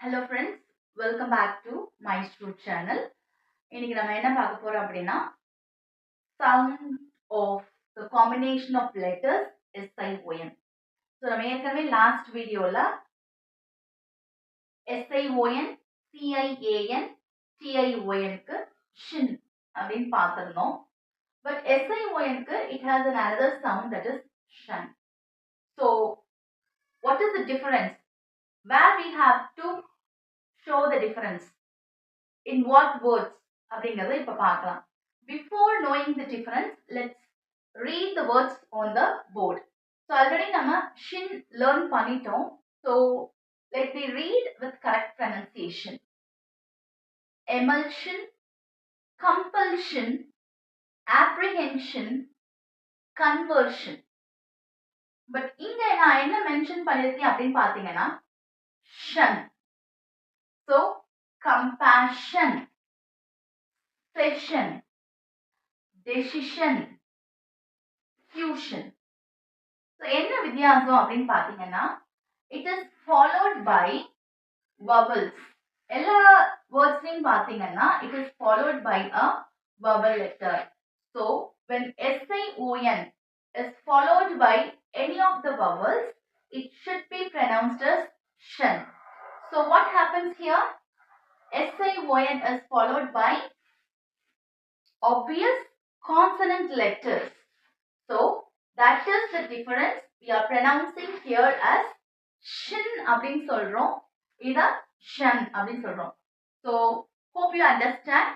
Hello friends, welcome back to my YouTube channel. இன்னைக்கு நம்ம என்ன பார்க்க போறோம் அப்படின்னா sound of the combination of letters SION. So நம்ம ஏற்கனவே last videoல SION, CIAN, TION க்கு shin அப்படின்னு பார்த்திருந்தோம். But SION க்கு it has another sound that is shan. So what is the difference? Where we have to show the difference in what words அப்படிங்கறத இப்ப பார்க்கலாம். Before knowing the difference, let's read the words on the board. So already நம்ம shin learn பண்ணிட்டோம். So let me read with correct pronunciation. Emulsion, compulsion, apprehension, conversion. But இங்க நான் என்ன mention பண்ணிருக்கேன் அப்படின்னு பாத்தீங்கன்னா shan. So compassion, session, decision, fusion. So என்ன வித்தியாசம் அப்படின்னு பாத்தீங்கன்னா it is followed by vowels. எல்லா வேர்ட்ஸ்லயும் பாத்தீங்கன்னா it is followed by a vowel letter. So when SION is followed by any of the vowels, it should be pronounced as shan. So what happens here? SION is followed by obvious consonant letters. So that is the difference. We are pronouncing here as shin அப்படின்னு சொல்றோம், இத shan அப்படின்னு சொல்றோம். So hope you understand.